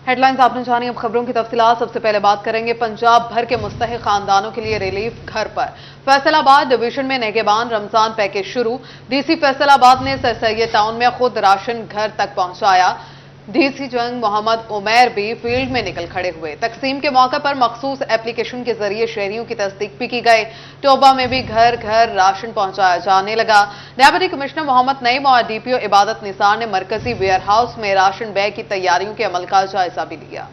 Headlines आपने जानी, अब खबरों की तफसीलात। सबसे पहले बात करेंगे पंजाब भर के मुस्तहिक खानदानों के लिए रिलीफ घर पर। फैसलाबाद डिवीजन में निगहबान रमजान पैकेज शुरू। डीसी फैसलाबाद ने सर सैयद टाउन में खुद राशन घर तक पहुंचाया। डीसी जंग मोहम्मद उमैर भी फील्ड में निकल खड़े हुए। तकसीम के मौके पर मखसूस एप्लीकेशन के जरिए शहरियों की तस्दीक भी की गई। टोबा में भी घर घर राशन पहुंचाया जाने लगा। डेप्यूटी कमिश्नर मोहम्मद नईम और डीपीओ इबादत निसार ने मरकजी वेयर हाउस में राशन बैग की तैयारियों के अमल का जायजा भी लिया।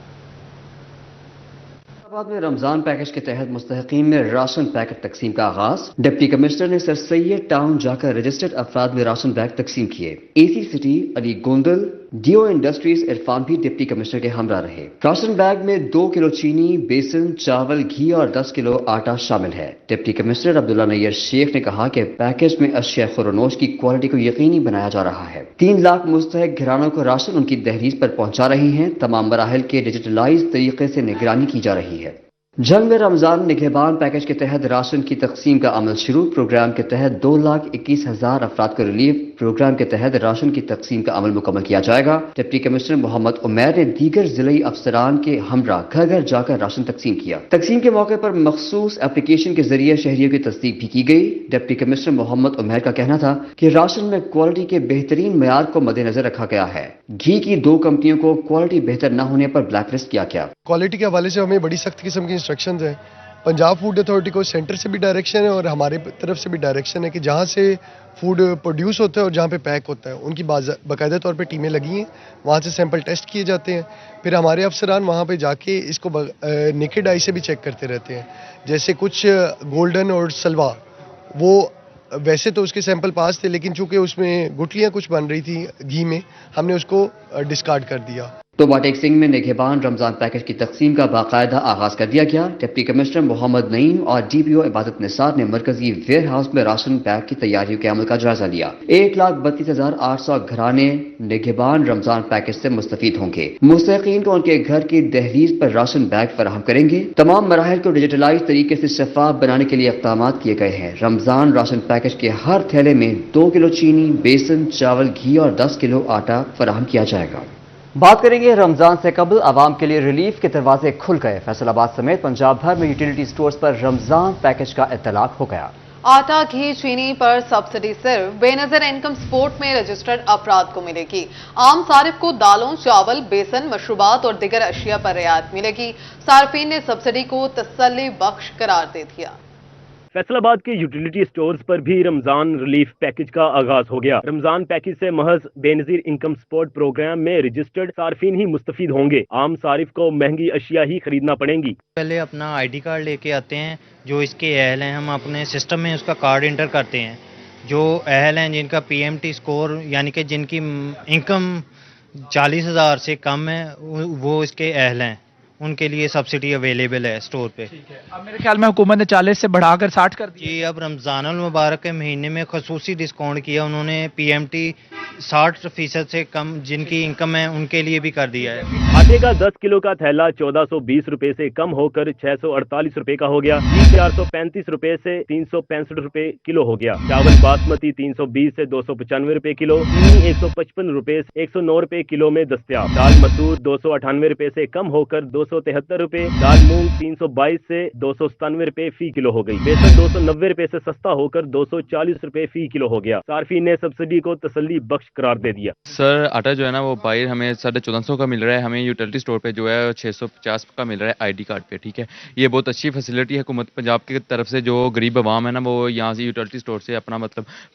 फैसलाबाद में रमजान पैकेज के तहत मुस्तहिकीन में राशन पैकेट तकसीम का आगाज। डिप्टी कमिश्नर ने सर सैयद टाउन जाकर रजिस्टर्ड अफराद में राशन बैग तकसीम किए। AC city Ali Gondal DO industries Irfan भी डिप्टी कमिश्नर के हमरा रहे। राशन बैग में 2 किलो चीनी, बेसन, चावल, घी और 10 किलो आटा शामिल है। डिप्टी कमिश्नर अब्दुल्ला नैयर शेख ने कहा कि पैकेज में अशिया खुरनोश की क्वालिटी को यकीनी बनाया जा रहा है। 3 लाख मुस्तहिक घरानों को राशन उनकी दहलीज पर पहुंचा रही हैं। तमाम मराहिल के डिजिटलाइज तरीके से निगरानी की जा रही है। जंग में रमजान निगहबान पैकेज के तहत राशन की तकसीम का अमल शुरू। प्रोग्राम के तहत 2,21,000 अफराद को रिलीफ। प्रोग्राम के तहत राशन की तकसीम का अमल मुकम्मल किया जाएगा। डिप्टी कमिश्नर मोहम्मद उमैर ने दीगर जिले अफसरान के हमरा घर घर जाकर राशन तकसीम किया। तकसीम के मौके पर मखसूस एप्लीकेशन के जरिए शहरियों की तस्दीक भी की गई। डिप्टी कमिश्नर मोहम्मद उमैर का कहना था कि राशन में क्वालिटी के बेहतरीन मयार को मद्देनजर रखा गया है। घी की 2 कंपनियों को क्वालिटी बेहतर न होने पर ब्लैकलिस्ट किया गया। क्वालिटी के हवाले से हमें बड़ी सख्त किस्म की इंस्ट्रक्शंस हैं। पंजाब फूड अथॉरिटी को सेंटर से भी डायरेक्शन है और हमारे तरफ से भी डायरेक्शन है कि जहाँ से फूड प्रोड्यूस होता है और जहाँ पे पैक होता है उनकी बाकायदा तौर पे टीमें लगी हैं। वहाँ से सैंपल टेस्ट किए जाते हैं। फिर हमारे अफसरान वहाँ पे जाके इसको नेकेड आई से भी चेक करते रहते हैं। जैसे कुछ गोल्डन और सलवा, वो वैसे तो उसके सैंपल पास थे, लेकिन चूंकि उसमें गुठलियाँ कुछ बन रही थी घी में, हमने उसको डिस्कार्ड कर दिया। टोबा टेक सिंह में निगहबान रमजान पैकेज की तकसीम का बाकायदा आगाज कर दिया गया। डिप्टी कमिश्नर मोहम्मद नईम और डीपीओ इबादत निसार ने मरकजी वेयर हाउस में राशन बैग की तैयारियों के अमल का जायजा लिया। 1,32,800 घराने निगहबान रमजान पैकेज से मुस्तफीद होंगे। मुस्तहिकीन को उनके घर की दहलीज पर राशन बैग फराहम करेंगे। तमाम मराहिल को डिजिटलाइज तरीके से शफाफ बनाने के लिए इक़दाम किए गए हैं। रमजान राशन पैकेज के हर थैले में 2 किलो चीनी, बेसन, चावल, घी और 10 किलो आटा फराहम किया जाएगा। बात करेंगे रमजान से कबल आवाम के लिए रिलीफ के दरवाजे खुल गए। फैसलाबाद समेत पंजाब भर में यूटिलिटी स्टोर्स पर रमजान पैकेज का इत्तलाक हो गया। आटा, घी, चीनी पर सब्सिडी सिर्फ बेनजर इनकम सपोर्ट में रजिस्टर्ड अफराद को मिलेगी। आम सारिफ को दालों, चावल, बेसन, मशरूबात और दिगर अशिया पर रियायत मिलेगी। सार्फिन ने सब्सिडी को तसल्ली बख्श करार दे दिया। फैसलाबाद के यूटिलिटी स्टोर्स पर भी रमजान रिलीफ पैकेज का आगाज हो गया। रमजान पैकेज से महज बेनजीर इनकम सपोर्ट प्रोग्राम में रजिस्टर्ड सार्फिन ही मुस्तफीद होंगे। आम सारिफ को महंगी अशिया ही खरीदना पड़ेंगी। पहले अपना आईडी कार्ड लेके आते हैं, जो इसके अहल हैं हम अपने सिस्टम में उसका कार्ड इंटर करते हैं। जो अहल हैं जिनका पीएमटी स्कोर यानी कि जिनकी इनकम 40,000 से कम है वो इसके अहल हैं, उनके लिए सब्सिडी अवेलेबल है स्टोर पे। अब मेरे ख्याल में हुकूमत ने 40 से बढ़ाकर 60 कर दिया। जी, अब रमज़ान अल मुबारक के महीने में खसूसी डिस्काउंट किया उन्होंने। पीएमटी 60% से कम जिनकी इनकम है उनके लिए भी कर दिया है। आटे का 10 किलो का थैला 1420 रुपए से कम होकर 648 रुपए का हो गया। घी 435 रुपए से 365 रुपए किलो हो गया। चावल बासमती 320 से 295 रुपए किलो। चीनी 155 रुपए से 109 रुपए किलो में दस्तयाब। दाल मसूर 298 रुपए से कम होकर 273 रुपए। दाल मूंग 322 से 297 रुपए फी किलो हो गई। बेसन 290 रुपए से सस्ता होकर 240 रुपए फी किलो हो गया। सार्फिन ने सब्सिडी को तसल्ली बख्श करार दे दिया। सर आटा जो है ना वो बाहर हमें 1450 का मिल रहा है, हमें यूटिलिटी स्टोर पे जो है 650 का मिल रहा है आईडी कार्ड पे। ठीक है, ये बहुत अच्छी फैसिलिटी है हुकूमत पंजाब की तरफ से। जो गरीब आवाम है ना वो यहाँ से यूटिलिटी स्टोर से अपना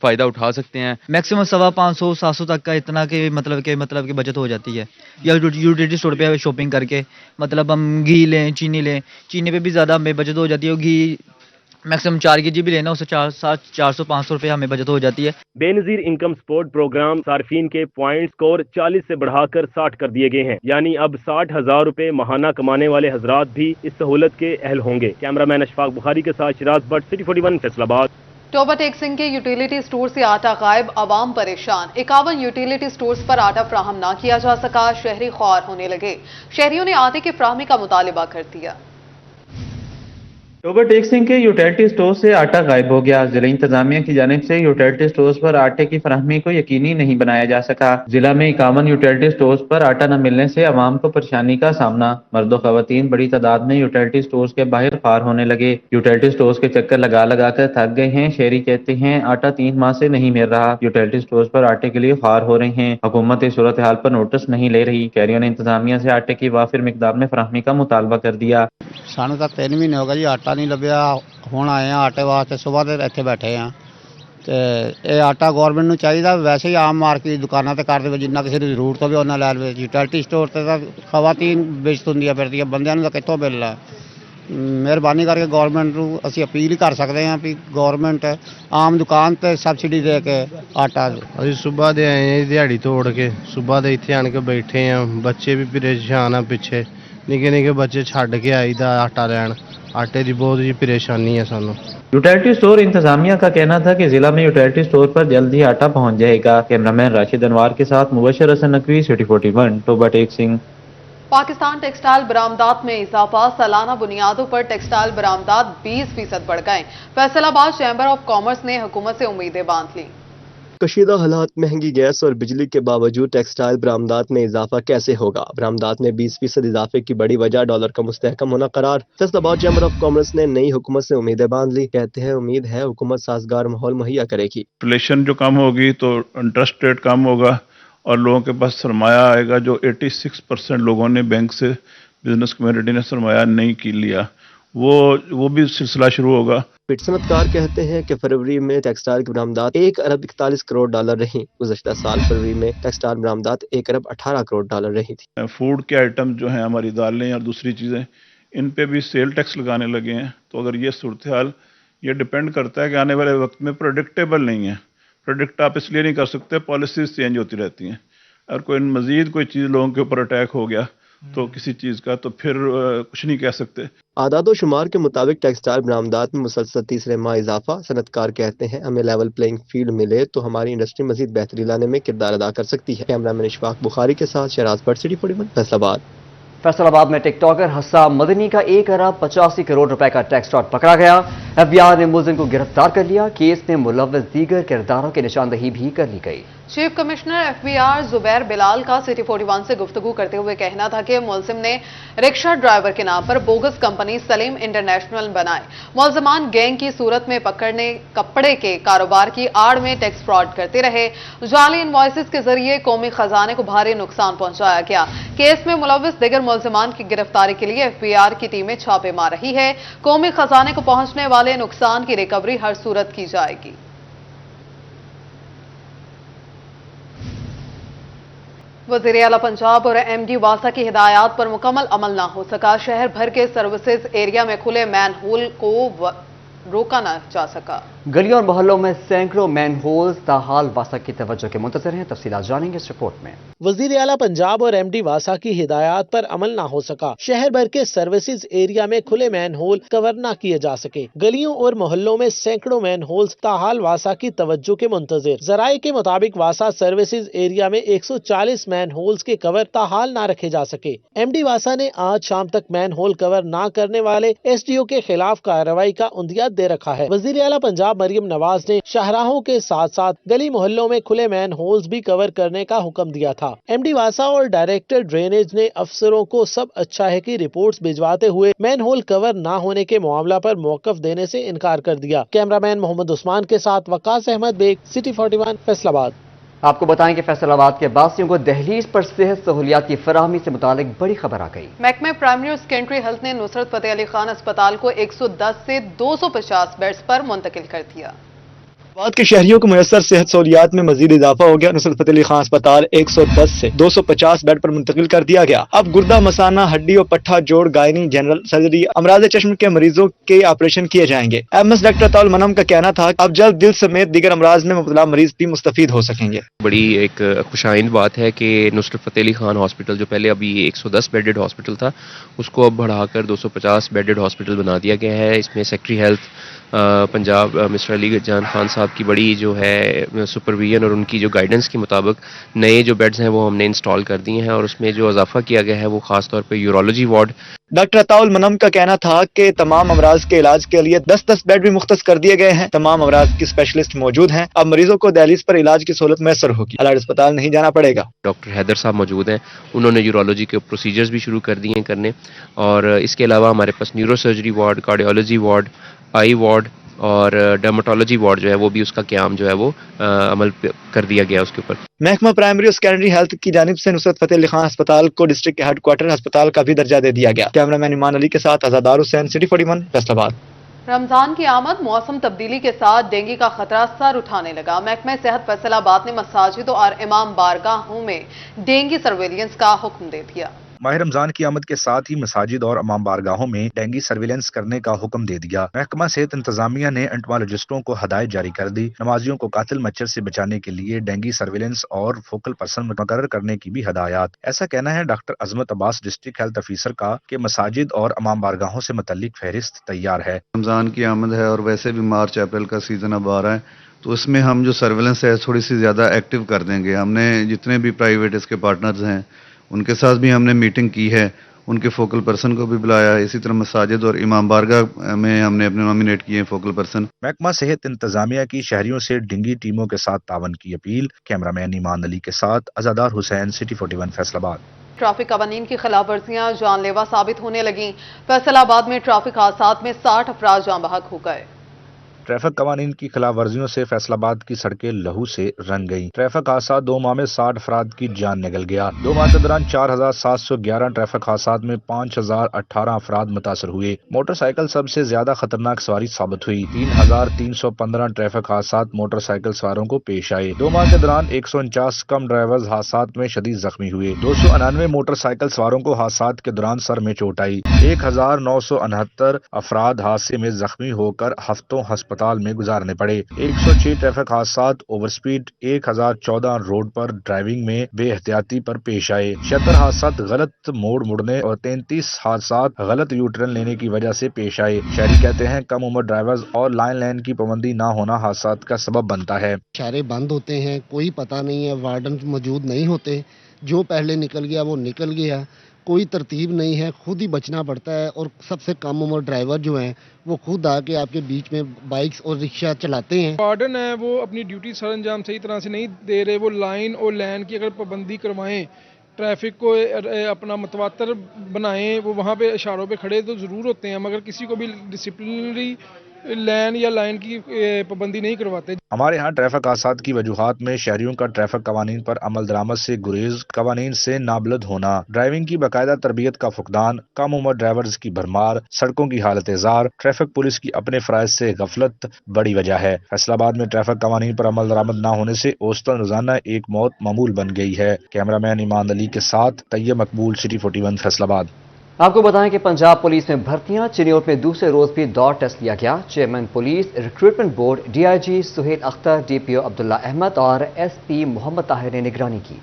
फ़ायदा उठा सकते हैं। मैक्सिमम 550-700 तक का इतना के मतलब की बचत हो जाती है या यूटिलिटी स्टोर पे शॉपिंग करके। मतलब हम घी लें, चीनी लें, चीनी पे भी ज़्यादा हमें बचत हो जाती है। घी मैक्सिमम 4 केजी भी लेना उससे 400-500 रुपये हमें बचत हो जाती है। बेनजीर इनकम सपोर्ट प्रोग्राम सार्फिन के पॉइंट स्कोर 40 से बढ़ाकर 60 कर दिए गए हैं। यानी अब 60,000 रुपए माहाना कमाने वाले हजरात भी इस सहूलत के अहल होंगे। कैमरामैन अशफाक बुखारी के साथ शिराज भट्ट, सिटी 41 फैसलाबाद। टोबा टेक सिंह के यूटिलिटी स्टोर से आटा गायब, आवाम परेशान। 51 यूटिलिटी स्टोर्स पर आटा फ्राहम ना किया जा सका, शहरी ख्वार होने लगे। शहरियों ने आटे की फ्राहमी का मुतालिबा कर दिया। ओवरटेक्सिंग के यूटिलिटी स्टोर से आटा गायब हो गया। जिला इंतजामिया की जानिब से यूटिलिटी स्टोर्स पर आटे की फराहमी को यकीनी नहीं बनाया जा सका। जिला में 51 यूटिलिटी स्टोर्स पर आटा न मिलने से आवाम को परेशानी का सामना। मर्द व खवातीन बड़ी तादाद में यूटिलिटी स्टोर्स के बाहर फार होने लगे। यूटिलिटी स्टोर्स के चक्कर लगा लगा कर थक गए हैं। शहरी कहते हैं आटा 3 माह से नहीं मिल रहा। यूटिलिटी स्टोर्स पर आटे के लिए फार हो रहे हैं। हुकूमत इस सूरत हाल पर नोटिस नहीं ले रही। शहरियों ने इंतजामिया से आटे की वाफिर मिकदार में फराहमी का मुतालबा कर दिया। ਸਾਨੂੰ ਤਾਂ 3 ਮਹੀਨੇ ਹੋ ਗਏ ਜੀ ਆਟਾ ਨਹੀਂ ਲੱਭਿਆ। ਹੁਣ ਆਏ ਆ ਆਟੇ ਵਾਸਤੇ, ਸਵੇਰ ਦੇ ਇੱਥੇ ਬੈਠੇ ਆ ਤੇ ਇਹ ਆਟਾ ਗਵਰਨਮੈਂਟ ਨੂੰ ਚਾਹੀਦਾ ਵੈਸੇ ਹੀ ਆਮ ਮਾਰਕੀਟ ਦੁਕਾਨਾਂ ਤੇ ਕਰ ਦੇਵੇ, ਜਿੰਨਾ ਕਿਸੇ ਦੀ ਜ਼ਰੂਰਤ ਹੋਵੇ ਉਹਨਾਂ ਲੈ ਲਵੇ। ਯੂਟਿਲਿਟੀ ਸਟੋਰ ਤੇ ਤਾਂ ਖਵਾਤੀਨ ਵੇਚਤ ਹੁੰਦੀਆਂ ਫਿਰਦੀਆਂ, ਬੰਦਿਆਂ ਨੂੰ ਤਾਂ ਕਿੱਥੋਂ ਮਿਲਣਾ। ਮਿਹਰਬਾਨੀ ਕਰਕੇ ਗਵਰਨਮੈਂਟ ਨੂੰ ਅਸੀਂ ਅਪੀਲ ਹੀ ਕਰ ਸਕਦੇ ਹਾਂ ਵੀ ਗਵਰਨਮੈਂਟ ਆਮ ਦੁਕਾਨ ਤੇ ਸਬਸਿਡੀ ਦੇ ਕੇ ਆਟਾ ਅਸੀਂ ਸਵੇਰ ਦੇ ਆਏ ਹਾਂ ਦਿਹਾੜੀ ਤੋੜ ਕੇ, ਸਵੇਰ ਦੇ ਇੱਥੇ ਆਣ ਕੇ ਬੈਠੇ ਆ। ਬੱਚੇ ਵੀ ਪਰੇਸ਼ਾਨ ਆ, ਪਿੱਛੇ ਨਿੱਕੇ ਨਿੱਕੇ ਬੱਚੇ ਛੱਡ ਕੇ ਆਈਦਾ ਆਟਾ ਲੈਣ। आटे की बहुत ही परेशानी है सानू। यूटिलिटी स्टोर इंतजामिया का कहना था कि जिला में यूटिलिटी स्टोर पर जल्द ही आटा पहुंच जाएगा। कैमरामैन राशिद अनवार के साथ मुबशर हसन नकवी, सिटी 41, ओवरटेक्सिंग। पाकिस्तान टेक्सटाइल बरामदात में इजाफा, सालाना बुनियादों पर टेक्सटाइल बरामदात 20% बढ़ गए। फैसलाबाद चैम्बर ऑफ कॉमर्स ने हुकूमत से उम्मीदें बांध ली। कशीदा हालात, महंगी गैस और बिजली के बावजूद टेक्सटाइल बरामदात में इजाफा कैसे होगा? बरामदात में 20% इजाफे की बड़ी वजह डॉलर का मुस्तहकम होना करार। फैसलाबाद चैम्बर ऑफ कॉमर्स ने नई हुकूमत से उम्मीदें बांध ली। कहते हैं उम्मीद है हुकूमत साजगार माहौल मुहैया करेगी। इन्फ्लेशन जो कम होगी तो इंटरेस्ट रेट कम होगा और लोगों के पास सरमाया आएगा। जो 86% लोगों ने बैंक से, बिजनेस कम्युनिटी ने सरमाया नहीं की लिया, वो भी सिलसिला शुरू होगा। सनतकार कहते हैं कि फरवरी में टेक्सटाइल की बरामदात 1 अरब 41 करोड़ डॉलर रही। गुज़श्ता साल फरवरी में टेक्सटाइल बरामदात 1 अरब 18 करोड़ डॉलर रही थी। फूड के आइटम जो हैं, हमारी दालें और दूसरी चीज़ें, इन पे भी सेल टैक्स लगाने लगे हैं। तो अगर ये सूरत हाल, ये डिपेंड करता है कि आने वाले वक्त में प्रोडिक्टेबल नहीं है। प्रोडिक्ट आप इसलिए नहीं कर सकते, पॉलिसीज चेंज होती रहती हैं। और कोई मज़ीद कोई चीज़ लोगों के ऊपर अटैक हो गया तो किसी चीज़ का, तो फिर कुछ नहीं कह सकते। आदाद और शुमार के मुताबिक टेक्सटाइल बरामदात में मुसलसल तीसरे माह इजाफा। सनतकार कहते हैं हमें लेवल प्लेइंग फील्ड मिले तो हमारी इंडस्ट्री मजीद बेहतरी लाने में किरदार अदा कर सकती है। कैमरामैन इशफाक बुखारी के साथ शहराज भट्ट, सिटी 41, फैसलाबाद। फैसलाबाद में टिकटॉकर हस्साम मदनी का 1 अरब 85 करोड़ रुपए का टैक्स फ्रॉड पकड़ा गया। FBI ने मुलजिम को गिरफ्तार कर लिया। केस में मुलव्वस दीगर किरदारों की निशानदही भी कर ली गई। Chief commissioner FBR Zubair Bilal का सिटी 41 से गुफ्तगू करते हुए कहना था कि मुलजिम ने रिक्शा ड्राइवर के नाम पर बोगस कंपनी सलीम इंटरनेशनल बनाए। मुलजमान गैंग की सूरत में पकड़ने कपड़े के कारोबार की आड़ में टैक्स फ्रॉड करते रहे। जाली इनवॉइसेस के जरिए कौमी खजाने को भारी नुकसान पहुंचाया गया। केस में मुलव्वस दिगर मुलजमान की गिरफ्तारी के लिए FBR की टीमें छापे मार रही है। कौमी खजाने को पहुंचने वाले नुकसान की रिकवरी हर सूरत की जाएगी। वज़ीर आला पंजाब और MD वासा की हिदायत पर मुकम्मल अमल ना हो सका। शहर भर के सर्विसेज एरिया में खुले मैन होल को रोका ना जा सका। गलियों और मोहल्लों में सैकड़ों मैन होल्स ताहाल वासा की तवज्जो के मुंतज़िर हैं। तफसीलात जानेंगे इस रिपोर्ट में। वज़ीर आला पंजाब और MD वासा की हिदायत पर अमल ना हो सका। शहर भर के सर्विसेज एरिया में खुले मैन होल कवर ना किए जा सके। गलियों और मोहल्लों में सैकड़ों मैन होल्स ताहाल वासा की तवज्जो के मुंतज़िर। जराये के मुताबिक वासा सर्विसेज एरिया में 140 मैन होल्स के कवर ताहाल ना रखे जा सके। MD वासा ने आज शाम तक मैन होल कवर ना करने वाले SDO के खिलाफ कार्रवाई का उंदिया दे रखा है। वज़ीर आला पंजाब मरियम नवाज ने शाहराहों के साथ साथ गली मोहल्लों में खुले मैन होल्स भी कवर करने का हुक्म दिया था। MD वासा और डायरेक्टर ड्रेनेज ने अफसरों को सब अच्छा है की रिपोर्ट्स भिजवाते हुए मैन होल कवर ना होने के मामला पर मौकफ देने से इनकार कर दिया। कैमरामैन मोहम्मद उस्मान के साथ वकास अहमद बेग, सिटी 41, फैसलाबाद। आपको बताएं कि फैसलाबाद के बासियों को दहलीज पर सेहत सहूलियात की फराहमी से मुतालिक बड़ी खबर आ गई। महकमे प्राइमरी और सेकेंडरी हेल्थ ने नुसरत फतेह अली खान अस्पताल को 110 से 250 बेड्स पर मुंतकिल कर दिया। बाद के शहरियों को मुयसर सेहत सहूलियात में मजीद इजाफा हो गया। नुसरत फतेह अली खान अस्पताल 110 से 250 बेड पर मुंतकिल कर दिया गया। अब गुर्दा, मसाना, हड्डी और पट्ठा जोड़, गायनी, जनरल सर्जरी, अमराज चश्म के मरीजों के ऑपरेशन किए जाएंगे। MS डॉक्टर अताउल मनम का कहना था अब जल्द दिल समेत दीगर अमराज में मुबतला मरीज भी मुस्तफीद हो सकेंगे। बड़ी एक खुशाइंद बात है कि नुसरत फतेह अली खान हॉस्पिटल जो पहले अभी 110 बेडेड हॉस्पिटल था उसको अब बढ़ाकर 250 बेडेड हॉस्पिटल बना दिया गया है। इसमें secretary health Punjab mister Ali जान खान साहब صاحب کی بڑی جو ہے سپرویژن اور ان کی جو گائیڈنس کے مطابق نئے جو بیڈز ہیں وہ ہم نے انسٹال کر دیے ہیں، اور اس میں جو اضافہ کیا گیا ہے وہ خاص طور پہ یورولوجی وارڈ. ڈاکٹر عطاء المنم کا کہنا تھا کہ تمام امراض کے علاج کے لیے 10 بیڈ بھی مختص کر دیے گئے ہیں. تمام امراض کی اسپیشلسٹ موجود ہیں. اب مریضوں کو دہلیز پر علاج کی سہولت میسر ہوگی. الرٹ اسپتال نہیں جانا پڑے گا. ڈاکٹر حیدر صاحب موجود ہیں، انہوں نے یورولوجی کے پروسیجرز بھی شروع کر دیے ہیں کرنے، اور اس کے علاوہ ہمارے پاس neuro surgery ward, cardiology ward, eye ward اور ڈرماٹولوجی وارڈ جو ہے وہ بھی اس کا قیام جو ہے وہ عمل کر دیا گیا اس کے اوپر. محکمہ پرائمری اور سیکنڈری ہیلتھ کی جانب سے نصرت فتح علی خان ہسپتال کو ڈسٹرکٹ کے ہیڈ کوارٹر ہسپتال کا بھی درجہ دے دیا گیا. کیمرہ مین ایمان علی کے ساتھ آزادار حسین، سٹی 41 فیصل آباد. رمضان کی آمد، موسم تبدیلی کے ساتھ ڈینگی کا خطرہ سر اٹھانے لگا. محکمہ صحت فیصل آباد نے مساجدوں اور امام بارگاہوں میں ڈینگی سرویلنس کا حکم دے دیا. ماہ رمضان کی آمد کے ساتھ ہی مساجد اور امام بارگاہوں میں ڈینگی سرویلنس کرنے کا حکم دے دیا. محکمہ صحت انتظامیہ نے انٹمالوجسٹوں کو ہدایت جاری کر دی. نمازیوں کو قاتل مچھر سے بچانے کے لیے ڈینگی سرویلنس اور فوکل پرسن مقرر کرنے کی بھی ہدایات. ایسا کہنا ہے ڈاکٹر عظمت عباس ڈسٹرکٹ ہیلتھ آفیسر کا کہ مساجد اور امام بارگاہوں سے متعلق فہرست تیار ہے. رمضان کی آمد ہے اور ویسے بھی مارچ اپریل کا سیزن اب آ رہا ہے، تو اس میں ہم جو سرویلنس ہے تھوڑی سی زیادہ ایکٹیو کر دیں گے. ہم نے جتنے بھی پرائیویٹ اس کے پارٹنرز ہیں ان کے ساتھ بھی ہم نے میٹنگ کی ہے، ان کے فوکل پرسن کو بھی بلایا ہے. اسی طرح مساجد اور امام بارگاہ میں ہم نے اپنے نامینیٹ کیے ہیں فوکل پرسن. محکمہ صحت انتظامیہ کی شہریوں سے ڈینگی ٹیموں کے ساتھ تعاون کی اپیل. کیمرہ مین ایمان علی کے ساتھ آزادار حسین، سٹی 41 فیصل آباد. ٹریفک قوانین کی خلاف ورزیاں جان لیوا ثابت ہونے لگیں. فیصل آباد میں ٹریفک حادثات میں 60 افراد جاں بحق ہو گئے. ٹریفک قوانین کی خلاف ورزیوں سے فیصل آباد کی سڑکیں لہو سے رنگ گئیں. ٹریفک حادثات 2 ماہ میں 60 افراد کی جان نکل گیا. 2 ماہ کے دوران 4711 ٹریفک حادثات میں 5018 افراد متاثر ہوئے. موٹر سائیکل سب سے زیادہ خطرناک سواری ثابت ہوئی. 3315 ٹریفک حادثات موٹر سائیکل سواروں کو پیش آئے. 2 ماہ کے دوران 149 کم ڈرائیورز حادثات میں شدید زخمی ہوئے. 299 موٹر سائیکل سواروں کو حادثات کے دوران سر میں چوٹ آئی. 1969 افراد حادثے میں زخمی ہو کر ہفتوں ہسپتال میں گزارنے پڑے. 106 ٹریفک حادثات اوور سپیڈ، 1014 روڈ پر ڈرائیونگ میں بے احتیاطی پر پیش آئے. 76 حادثات غلط موڑ مڑنے اور 33 حادثات غلط یو ٹرن لینے کی وجہ سے پیش آئے. شہری کہتے ہیں کم عمر ڈرائیورز اور لائن لین کی پابندی نہ ہونا حادثات کا سبب بنتا ہے. اشارے بند ہوتے ہیں، کوئی پتہ نہیں ہے، وارڈن موجود نہیں ہوتے، جو پہلے نکل گیا وہ نکل گیا، کوئی ترتیب نہیں ہے، خود ہی بچنا پڑتا ہے. اور سب سے کم عمر ڈرائیور جو ہیں وہ خود آ کے آپ کے بیچ میں بائکس اور رکشہ چلاتے ہیں. وارڈن ہے وہ اپنی ڈیوٹی سر انجام صحیح طرح سے نہیں دے رہے. وہ لائن اور لین کی اگر پابندی کروائیں، ٹریفک کو اپنا متواتر بنائیں، وہ وہاں پہ اشاروں پہ کھڑے تو ضرور ہوتے ہیں، مگر کسی کو بھی ڈسپلنری لین یا لائن کی پابندی نہیں کرواتے. ہمارے ہاں ٹریفک حادثات کی وجوہات میں شہریوں کا ٹریفک قوانین پر عمل درآمد سے گریز، قوانین سے نابلد ہونا، ڈرائیونگ کی باقاعدہ تربیت کا فقدان، کم عمر ڈرائیورز کی بھرمار، سڑکوں کی حالت زار، ٹریفک پولیس کی اپنے فرائض سے غفلت بڑی وجہ ہے. فیصل آباد میں ٹریفک قوانین پر عمل درآمد نہ ہونے سے اوسطاً روزانہ ایک موت معمول بن گئی ہے. کیمرہ مین ایمان علی کے ساتھ طیب مقبول، سٹی 41 فیصل آباد. آپ کو بتائیں کہ پنجاب پولیس میں بھرتیاں، چنیوٹ میں دوسرے روز بھی دوڑ ٹیسٹ لیا گیا. Chairman police recruitment board D I G Sohail Akhtar, D P O Abdullah Ahmed اور ایس پی محمد طاہر نے نگرانی کی.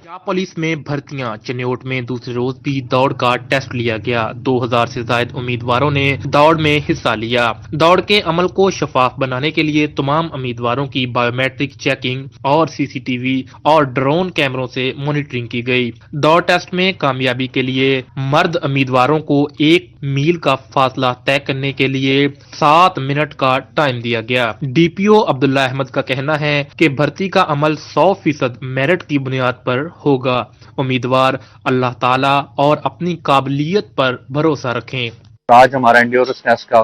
پنجاب پولیس میں بھرتیاں، چنیوٹ میں دوسرے روز بھی دوڑ کا ٹیسٹ لیا گیا. 2000 سے زائد امیدواروں نے دوڑ میں حصہ لیا. دوڑ کے عمل کو شفاف بنانے کے لیے تمام امیدواروں کی بایو میٹرک چیکنگ اور سی سی ٹی وی اور ڈرون کیمروں سے مانیٹرنگ کی گئی. دوڑ ٹیسٹ میں کامیابی کے لیے مرد امیدواروں کو 1 میل کا فاصلہ طے کرنے کے لیے 7 منٹ کا ٹائم دیا گیا. D P O Abdullah Ahmad کا کہنا ہے کہ بھرتی کا عمل 100% میرٹ کی بنیاد پر ہوگا. امیدوار اللہ تعالیٰ اور اپنی قابلیت پر بھروسہ رکھیں. آج ہمارا انڈیورنس ٹیسٹ کا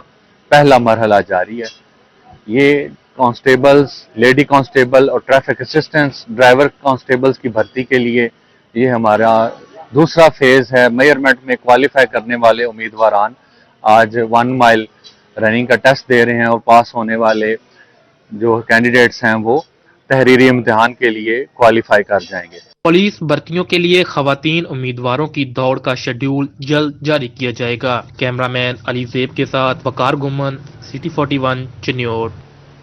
پہلا مرحلہ جاری ہے. یہ کانسٹیبلز، لیڈی کانسٹیبل اور ٹریفک اسسٹنٹس ڈرائیور کانسٹیبلز کی بھرتی کے لیے یہ ہمارا دوسرا فیز ہے. میئرمنٹ میں کوالیفائی کرنے والے امیدواران آج 1 مائل رننگ کا ٹیسٹ دے رہے ہیں اور پاس ہونے والے جو کینڈیڈیٹس ہیں وہ تحریری امتحان کے لیے کوالیفائی کر جائیں گے. پولیس بھرتیوں کے لیے خواتین امیدواروں کی دوڑ کا شیڈیول جلد جاری کیا جائے گا. کیمرہ مین علی زیب کے ساتھ Waqar Gumman, city 41 Chiniot.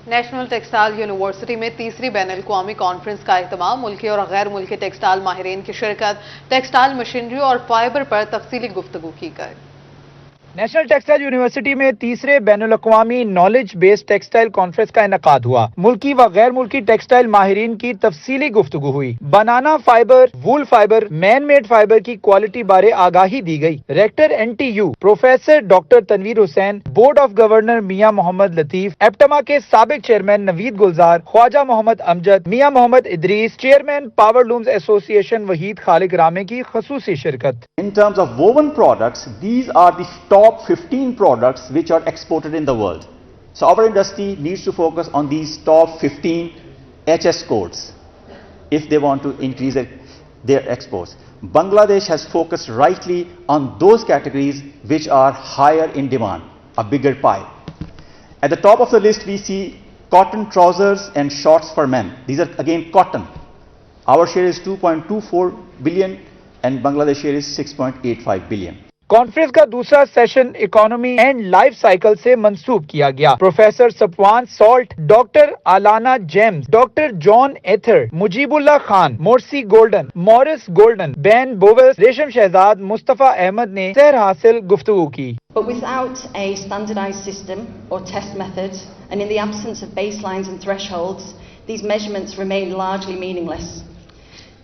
National textile university میں تیسری بین الاقوامی کانفرنس کا اہتمام. ملکی اور غیر ملکی ٹیکسٹائل ماہرین کی شرکت. ٹیکسٹائل مشینری اور فائبر پر تفصیلی گفتگو کی گئی. نیشنل ٹیکسٹائل یونیورسٹی میں تیسرے بین الاقوامی نالج بیسڈ ٹیکسٹائل کانفرنس کا انعقاد ہوا۔ ملکی و غیر ملکی ٹیکسٹائل ماہرین کی تفصیلی گفتگو ہوئی۔ بنانا فائبر، وول فائبر، مین میڈ فائبر کی کوالٹی بارے آگاہی دی گئی۔ Rector NTU professor doctor Tanveer Hussain, board of governor میاں محمد لطیف، ایپٹما کے سابق چیئرمین نوید گلزار، خواجہ محمد امجد، میاں محمد ادریس، چیئرمین پاور لومز ایسوسی ایشن وحید خالق رامے کی خصوصی شرکت۔ In terms of woven products, these are the top 15 products which are exported in the world. So our industry needs to focus on these top 15 HS codes if they want to increase their exports. Bangladesh has focused rightly on those categories which are higher in demand, a bigger pie. At the top of the list we see cotton trousers and shorts for men. These are again cotton. Our share is 2.24 billion and Bangladesh share is 6.85 billion. Conference کا دوسرا session economy and life cycle سے منسوب کیا گیا۔ Professor سپوان Salt, doctor Alana James, doctor John ایتھر، مجیب اللہ خان، مورسی Golden, Morris Golden, Ben Bovis, Resham Shahzad, مصطفیٰ احمد نے سیر حاصل گفتگو کی۔ But without a standardized system or test method, and in the absence of baselines and thresholds, these measurements remain largely meaningless.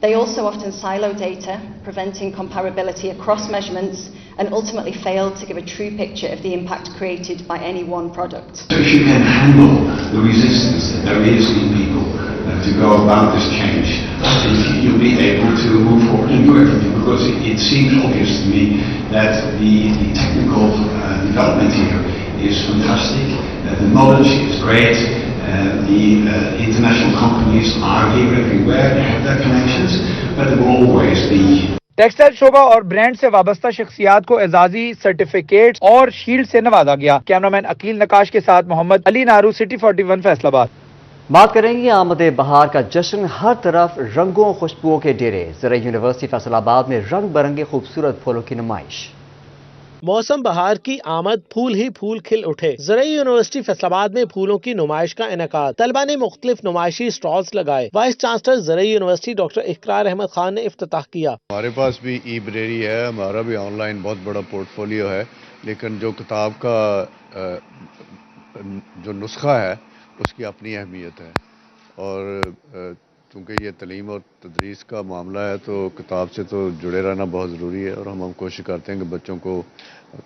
They also often silo data, preventing comparability across measurements, and ultimately fail to give a true picture of the impact created by any one product. So if you can handle the resistance that there is in people to go about this change, I think you'll be able to move forward and do everything, because it seems obvious to me that the technical development here is fantastic, the knowledge is great, the international companies are here everywhere, they have their connections, but there will always be. Textile شعبہ اور brand سے وابستہ شخصیات کو اعزازی certificates اور shield سے نوازا گیا۔ کیمرامین عقیل نقاش کے ساتھ محمد علی نارو، سٹی 41 فیصل آباد۔ بات کریں گے آمد بہار کا جشن، ہر طرف رنگوں خوشبوؤں کے ڈیرے۔ زرعی یونیورسٹی فیصل آباد میں رنگ برنگے خوبصورت پھولوں کی نمائش۔ موسم بہار کی آمد، پھول ہی پھول کھل اٹھے۔ زرعی یونیورسٹی فیصل آباد میں پھولوں کی نمائش کا انعقاد، طلبہ نے مختلف نمائشی سٹالز لگائے۔ وائس چانسلر زرعی یونیورسٹی ڈاکٹر اقرار احمد خان نے افتتاح کیا۔ ہمارے پاس بھی ای لائبریری ہے، ہمارا بھی آن لائن بہت بڑا پورٹ فولیو ہے، لیکن جو کتاب کا جو نسخہ ہے اس کی اپنی اہمیت ہے، اور چونکہ یہ تعلیم اور تدریس کا معاملہ ہے تو کتاب سے تو جڑے رہنا بہت ضروری ہے، اور ہم کوشش کرتے ہیں کہ بچوں کو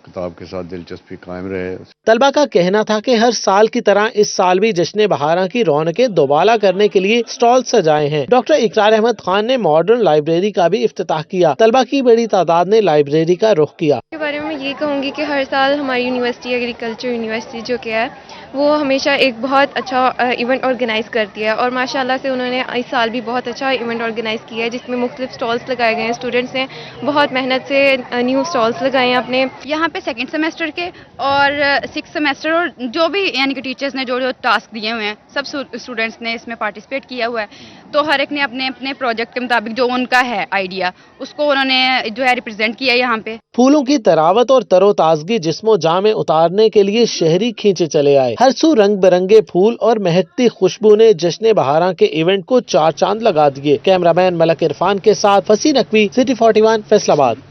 کتاب کے ساتھ دلچسپی قائم رہے۔ طلبہ کا کہنا تھا کہ ہر سال کی طرح اس سال بھی جشن بہاراں کی رونقیں دوبالا کرنے کے لیے سٹال سجائے ہیں۔ ڈاکٹر اقرار احمد خان نے ماڈرن لائبریری کا بھی افتتاح کیا۔ طلبہ کی بڑی تعداد نے لائبریری کا رخ کیا۔ کے بارے میں یہ کہوں گی کہ ہر سال ہماری یونیورسٹی ایگریکلچر یونیورسٹی جو کہ ہے وہ ہمیشہ ایک بہت اچھا ایونٹ آرگنائز کرتی ہے، اور ماشاءاللہ سے انہوں نے اس سال بھی بہت اچھا ایونٹ آرگنائز کیا ہے، جس میں مختلف سٹالز لگائے گئے ہیں۔ اسٹوڈنٹس نے بہت محنت سے نیو سٹالز لگائے ہیں اپنے یہاں پہ سیکنڈ سیمسٹر کے اور 6 سیمسٹر اور جو بھی یعنی کہ ٹیچرز نے جو ٹاسک دیے ہوئے ہیں سب اسٹوڈنٹس نے اس میں پارٹیسپیٹ کیا ہوا ہے، تو ہر ایک نے اپنے اپنے پروجیکٹ کے مطابق جو ان کا ہے آئیڈیا اس کو انہوں نے جو ہے ریپرزینٹ کیا یہاں پہ۔ پھولوں کی تراوت اور تر و تازگی جسم و جاں میں اتارنے کے لیے شہری کھینچے چلے آئے۔ ہر سو رنگ برنگے پھول اور مہکتی خوشبو نے جشن بہاراں کے ایونٹ کو 4 چاند لگا دیے۔ کیمرہ مین ملک عرفان کے ساتھ فصیح نقوی، سٹی 41 فیصل آباد۔